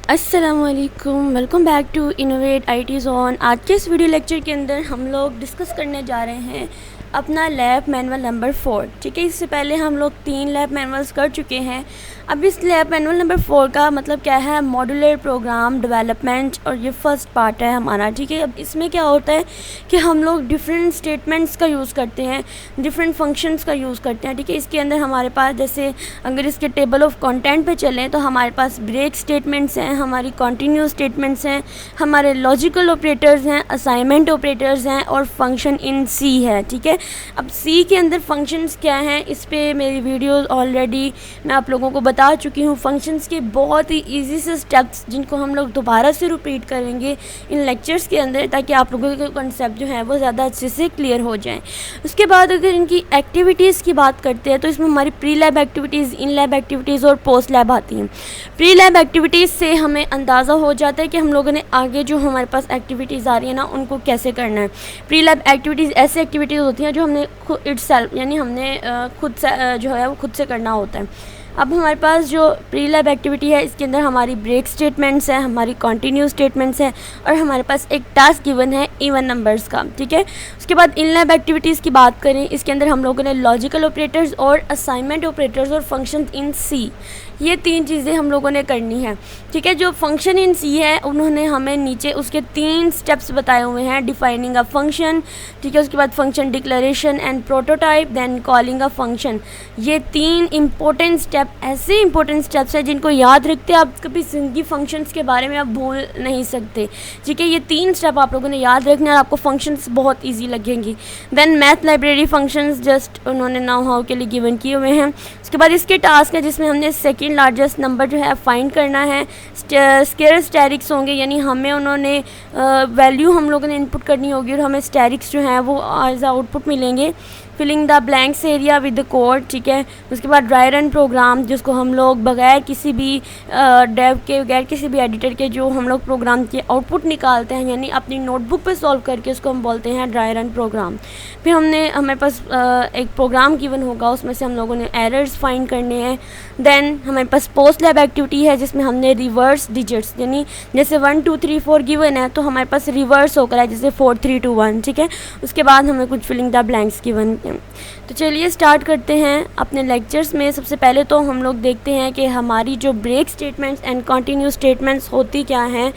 अस्सलामुअलैकुम, welcome back to Innovate IT Zone. आज के इस वीडियो लेक्चर के अंदर हम लोग डिस्कस करने जा रहे हैं अपना लैब मैनुअल नंबर 4। ठीक है, इससे पहले हम लोग 3 लैब मैनुअल्स कर चुके हैं। अब इस लैब मैनुअल नंबर 4 का मतलब क्या है, मॉड्यूलर प्रोग्राम डेवलपमेंट, और ये फर्स्ट पार्ट है हमारा। ठीक है, अब इसमें क्या होता है कि हम लोग डिफरेंट स्टेटमेंट्स का यूज़ करते हैं, डिफरेंट फंक्शंस का यूज़ करते हैं। ठीक है, इसके अंदर हमारे पास जैसे अगर इसके टेबल ऑफ कंटेंट पे चलें तो हमारे पास ब्रेक स्टेटमेंट्स हैं, हमारी कंटिन्यूस स्टेटमेंट्स हैं, हमारे लॉजिकल ऑपरेटर्स हैं, असाइनमेंट ऑपरेटर्स हैं और फंक्शन इन सी है। ठीक है, अब सी के अंदर फंक्शंस क्या हैं, इस पे मेरी वीडियोस ऑलरेडी मैं आप लोगों को बता चुकी हूँ। फंक्शंस के बहुत ही इजी से स्टेप्स जिनको हम लोग दोबारा से रिपीट करेंगे इन लेक्चर्स के अंदर, ताकि आप लोगों के कंसेप्ट जो है वो ज़्यादा अच्छे से क्लियर हो जाएँ। उसके बाद अगर इनकी एक्टिविटीज़ की बात करते हैं तो इसमें हमारी pre lab activities, in lab activities और पोस्ट लैब आती हैं। प्री लैब एक्टिविटीज़ से हमें अंदाज़ा हो जाता है कि हम लोगों ने आगे जो हमारे पास एक्टिविटीज़ आ रही है ना, उनको कैसे करना है। प्री लैब एक्टिविटीज़ ऐसी एक्टिविटीज़ होती हैं जो हमने खुद इटसेल्फ यानी हमने खुद से जो है वो खुद से करना होता है। अब हमारे पास जो प्री लैब एक्टिविटी है, इसके अंदर हमारी ब्रेक स्टेटमेंट्स हैं, हमारी कंटिन्यू स्टेटमेंट्स हैं और हमारे पास एक टास्क गिवन है इवन नंबर्स का। ठीक है, उसके बाद इन लैब एक्टिविटीज़ की बात करें, इसके अंदर हम लोगों ने लॉजिकल ऑपरेटर्स और असाइनमेंट ऑपरेटर्स और फंक्शन इन सी, ये 3 चीज़ें हम लोगों ने करनी है। ठीक है, जो फंक्शन इन सी है उन्होंने हमें नीचे उसके 3 स्टेप्स बताए हुए हैं। डिफाइनिंग अ फंक्शन, ठीक है, उसके बाद function declaration and prototype, then calling a function. ये 3 इंपॉर्टेंट स्टेप ऐसे इंपॉर्टेंट स्टेप्स हैं जिनको याद रखते आप कभी ज़िंदगी फंक्शंस के बारे में आप भूल नहीं सकते। ठीक है, ये 3 स्टेप आप लोगों ने याद रखना है, आपको फंक्शंस बहुत ईजी लगेंगी। Then math library functions just उन्होंने नाउ हाउ के लिए गिवन किए हुए हैं। उसके बाद इसके टास्क है जिसमें हमने सेकंड लार्जेस्ट नंबर जो है फाइंड करना है। स्केयर स्टैरिक्स होंगे, यानी हमें उन्होंने वैल्यू हम लोगों ने इनपुट करनी होगी और हमें स्टैरिक्स जो हैं वो एज आउटपुट मिलेंगे। Filling the blanks area with the code. ठीक है, उसके बाद ड्राई रन प्रोग्राम, जिसको हम लोग बगैर किसी भी डेव के, बगैर किसी भी एडिटर के जो हम लोग प्रोग्राम के आउटपुट निकालते हैं, यानी अपनी नोटबुक पे सॉल्व करके उसको हम बोलते हैं ड्राई रन प्रोग्राम। फिर हमारे पास एक प्रोग्राम गिवन होगा, उसमें से हम लोगों ने एरर्स फाइंड करने हैं। देन हमारे पास पोस्ट लैब एक्टिविटी है जिसमें हमने रिवर्स डिजिट्स, यानी जैसे 1 2 3 4 गिवन है तो हमारे पास रिवर्स होकर है, जैसे 4 3 2 1। ठीक है, उसके बाद हमें कुछ फिलिंग द ब्लैंक्स गिवन। तो चलिए स्टार्ट करते हैं अपने लेक्चर्स में। सबसे पहले तो हम लोग देखते हैं कि हमारी जो break statements and continue statements होती क्या हैं।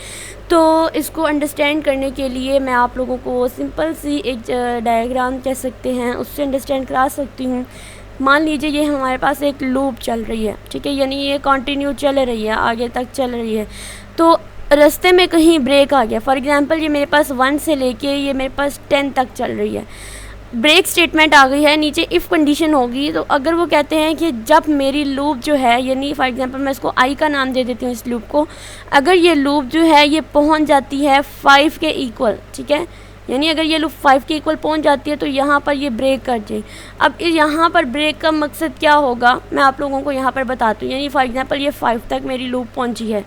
तो इसको अंडरस्टैंड करने के लिए मैं आप लोगों को सिंपल सी एक डायग्राम कह सकते हैं उससे अंडरस्टैंड करा सकती हूँ। मान लीजिए ये हमारे पास एक लूप चल रही है। ठीक है, यानी ये कंटिन्यू चल रही है, आगे तक चल रही है। तो रास्ते में कहीं ब्रेक आ गया, फॉर एग्जांपल ये मेरे पास 1 से लेके ये मेरे पास 10 तक चल रही है। ब्रेक स्टेटमेंट आ गई है, नीचे इफ़ कंडीशन होगी। तो अगर वो कहते हैं कि जब मेरी लूप जो है, यानी फॉर एग्जांपल मैं इसको आई का नाम दे देती हूँ इस लूप को, अगर ये लूप जो है ये पहुँच जाती है 5 के इक्वल। ठीक है, यानी अगर ये लूप 5 के इक्वल पहुंच जाती है तो यहाँ पर ये ब्रेक कर जाए। अब यहाँ पर ब्रेक का मकसद क्या होगा मैं आप लोगों को यहाँ पर बताती हूँ। यानी फॉर एग्जांपल ये 5 तक मेरी लूप पहुँची है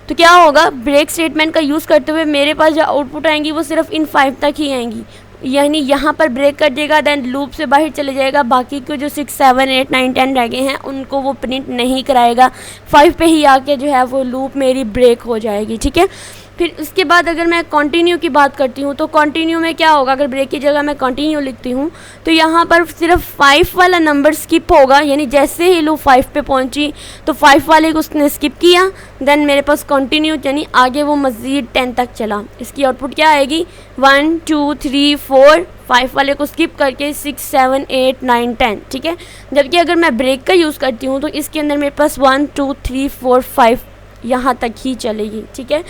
तो क्या होगा, ब्रेक स्टेटमेंट का यूज़ करते हुए मेरे पास जो आउटपुट आएंगी वो सिर्फ इन 5 तक ही आएंगी। यानी यहाँ पर ब्रेक कर देगा, देन लूप से बाहर चले जाएगा, बाकी के जो 6 7 8 9 10 रह गए हैं उनको वो प्रिंट नहीं कराएगा। 5 पे ही आके जो है वो लूप मेरी ब्रेक हो जाएगी। ठीक है, फिर उसके बाद अगर मैं कंटिन्यू की बात करती हूँ तो कंटिन्यू में क्या होगा, अगर ब्रेक की जगह मैं कंटिन्यू लिखती हूँ तो यहाँ पर सिर्फ 5 वाला नंबर स्किप होगा। यानी जैसे ही लूप 5 पे पहुँची तो 5 वाले को उसने स्किप किया, देन मेरे पास कंटिन्यू, यानी आगे वो मज़ीद 10 तक चला। इसकी आउटपुट क्या आएगी, 1 2 3 4, 5 वाले को स्किप करके 6 7 8 9 10। ठीक है, जबकि अगर मैं ब्रेक का यूज़ करती हूँ तो इसके अंदर मेरे पास 1 2 3 4 5 यहाँ तक ही चलेगी। ठीक है,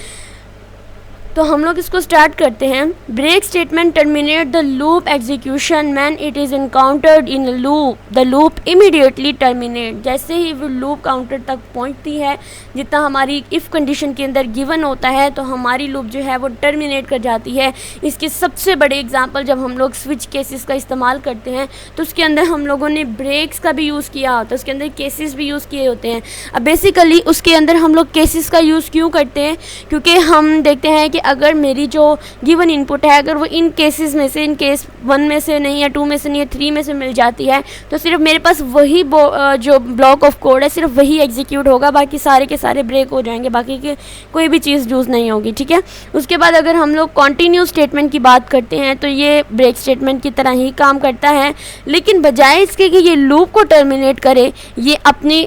तो हम लोग इसको स्टार्ट करते हैं। Break statement terminate the loop execution when it is encountered in loop, the loop immediately terminate. जैसे ही वो लूप काउंटर तक पहुंचती है, जितना हमारी इफ़ कंडीशन के अंदर गिवन होता है, तो हमारी लूप जो है वो टर्मिनेट कर जाती है। इसके सबसे बड़े एग्जांपल जब हम लोग स्विच केसेस का इस्तेमाल करते हैं तो उसके अंदर हम लोगों ने ब्रेक्स का भी यूज़ किया होता है, उसके अंदर केसेस भी यूज़ किए होते हैं। अब बेसिकली उसके अंदर हम लोग केसेस का यूज़ क्यों करते हैं, क्योंकि हम देखते हैं कि अगर मेरी जो गिवन इनपुट है अगर वो इन केसेस में से, इन केस 1 में से नहीं है, 2 में से नहीं है, 3 में से मिल जाती है, तो सिर्फ मेरे पास वही जो ब्लॉक ऑफ कोड है सिर्फ वही एग्जीक्यूट होगा, बाकी सारे के सारे ब्रेक हो जाएंगे, बाकी के कोई भी चीज़ यूज़ नहीं होगी। ठीक है, उसके बाद अगर हम लोग कॉन्टीन्यूस स्टेटमेंट की बात करते हैं तो ये ब्रेक स्टेटमेंट की तरह ही काम करता है, लेकिन बजाय इसके कि ये लूप को टर्मिनेट करे, ये अपनी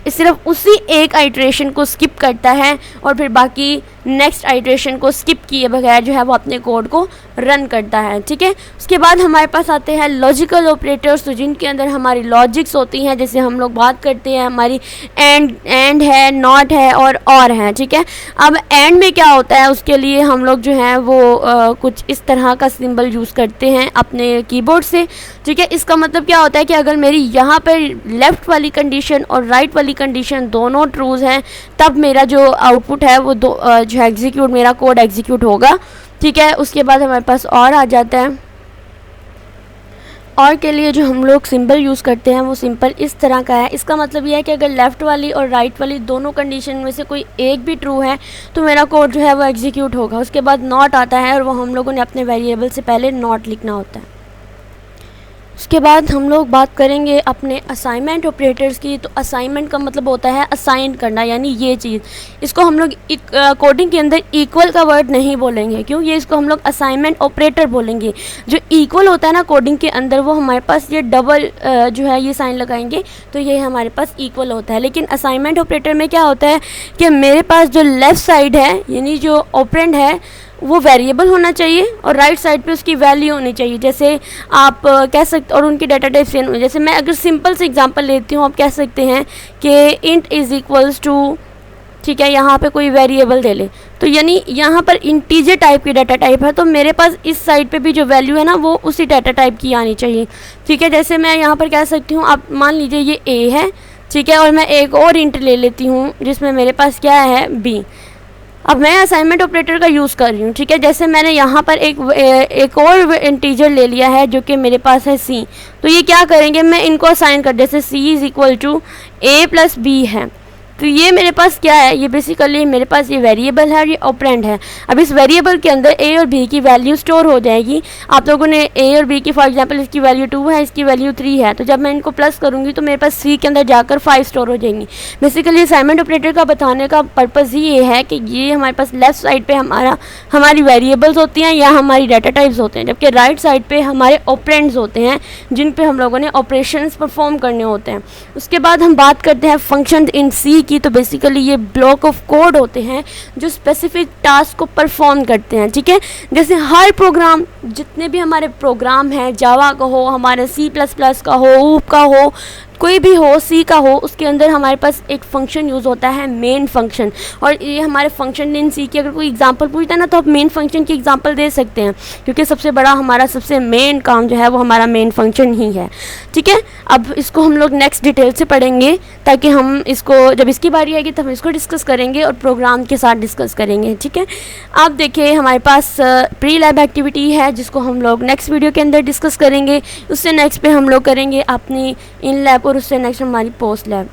सिर्फ उसी एक आइट्रेशन को स्किप करता है और फिर बाकी नेक्स्ट आइट्रेशन को स्किप किए बगैर जो है वो अपने कोड को रन करता है। ठीक है, उसके बाद हमारे पास आते हैं लॉजिकल ऑपरेटर्स, तो जिनके अंदर हमारी लॉजिक्स होती हैं, जैसे हम लोग बात करते हैं हमारी एंड है, नॉट है और है। ठीक है, अब एंड में क्या होता है, उसके लिए हम लोग जो है वो कुछ इस तरह का सिंबल यूज़ करते हैं अपने कीबोर्ड से। ठीक है, इसका मतलब क्या होता है कि अगर मेरी यहाँ पर लेफ़्ट वाली कंडीशन और राइट वाली कंडीशन दोनों ट्रूज हैं, तब मेरा जो आउटपुट है वो जो एग्जीक्यूट, मेरा कोड एग्जीक्यूट होगा। ठीक है, उसके बाद हमारे पास और आ जाता है। और के लिए जो हम लोग सिंबल यूज़ करते हैं वो सिंपल इस तरह का है। इसका मतलब यह है कि अगर लेफ़्ट वाली और राइट वाली दोनों कंडीशन में से कोई एक भी ट्रू है तो मेरा कोड जो है वो एग्जीक्यूट होगा। उसके बाद नॉट आता है और वो हम लोगों ने अपने वेरिएबल से पहले नॉट लिखना होता है। उसके बाद हम लोग बात करेंगे अपने असाइनमेंट ऑपरेटर्स की। तो असाइनमेंट का मतलब होता है असाइन करना, यानी ये चीज़, इसको हम लोग कोडिंग के अंदर इक्वल का वर्ड नहीं बोलेंगे, क्यों, ये इसको हम लोग असाइनमेंट ऑपरेटर बोलेंगे। जो इक्वल होता है ना कोडिंग के अंदर, वो हमारे पास ये डबल जो है ये साइन लगाएंगे तो ये हमारे पास इक्वल होता है। लेकिन असाइनमेंट ऑपरेटर में क्या होता है कि मेरे पास जो लेफ़्ट साइड है यानी जो ऑपरेंड है वो वेरिएबल होना चाहिए और राइट साइड पे उसकी वैल्यू होनी चाहिए। जैसे आप कह सकते, और उनकी डाटा टाइप सेम, जैसे मैं अगर सिंपल से एग्जांपल लेती हूँ, आप कह सकते हैं कि इंट इज़ इक्वल्स टू, ठीक है, यहाँ पे कोई वेरिएबल दे ले, तो यानी यहाँ पर इंटीजर टाइप की डाटा टाइप है, तो मेरे पास इस साइड पे भी जो वैल्यू है ना वो उसी डाटा टाइप की आनी चाहिए। ठीक है, जैसे मैं यहाँ पर कह सकती हूँ, आप मान लीजिए ये ए है, ठीक है, और मैं एक और इंट ले लेती हूँ जिसमें मेरे पास क्या है बी। अब मैं असाइनमेंट ऑपरेटर का यूज़ कर रही हूँ। ठीक है, जैसे मैंने यहाँ पर एक और इंटीजर ले लिया है जो कि मेरे पास है सी, तो ये क्या करेंगे, मैं इनको असाइन कर, जैसे C is equal to A plus B है, तो ये मेरे पास क्या है, ये बेसिकली मेरे पास ये वेरिएबल है और ये ऑपरेंड है। अब इस वेरिएबल के अंदर ए और बी की वैल्यू स्टोर हो जाएगी। आप लोगों ने ए और बी की, फॉर एग्जांपल इसकी वैल्यू 2 है, इसकी वैल्यू 3 है, तो जब मैं इनको प्लस करूँगी तो मेरे पास सी के अंदर जाकर 5 स्टोर हो जाएंगी। बेसिकली असाइनमेंट ऑपरेटर का बताने का पर्पज़ ही ये है कि ये हमारे पास लेफ्ट साइड पर हमारी वेरिएबल्स होती हैं या हमारी डाटा टाइप्स होते हैं, जबकि राइट साइड पर हमारे ऑपरेंड्स होते हैं जिन पर हम लोगों ने ऑपरेशंस परफॉर्म करने होते हैं। उसके बाद हम बात करते हैं फंक्शन इन सी की। तो बेसिकली ये ब्लॉक ऑफ कोड होते हैं जो स्पेसिफिक टास्क को परफॉर्म करते हैं। ठीक है, जैसे हर प्रोग्राम, जितने भी हमारे प्रोग्राम हैं, जावा का हो, हमारे C++ का हो, ऊप का हो, कोई भी हो, सी का हो, उसके अंदर हमारे पास एक फंक्शन यूज़ होता है मेन फंक्शन। और ये हमारे फंक्शन इन सी की अगर कोई एग्जांपल पूछता है ना तो आप मेन फंक्शन की एग्जांपल दे सकते हैं, क्योंकि सबसे बड़ा हमारा सबसे मेन काम जो है वो हमारा मेन फंक्शन ही है। ठीक है, अब इसको हम लोग नेक्स्ट डिटेल से पढ़ेंगे, ताकि हम इसको, जब इसकी बारी आएगी तब हम इसको डिस्कस करेंगे और प्रोग्राम के साथ डिस्कस करेंगे। ठीक है, आप देखिए हमारे पास प्री लैब एक्टिविटी है जिसको हम लोग नेक्स्ट वीडियो के अंदर डिस्कस करेंगे। उससे नेक्स्ट पे हम लोग करेंगे अपनी इन लैब और उससे नेक्स्ट हमारी पोस्ट लैब।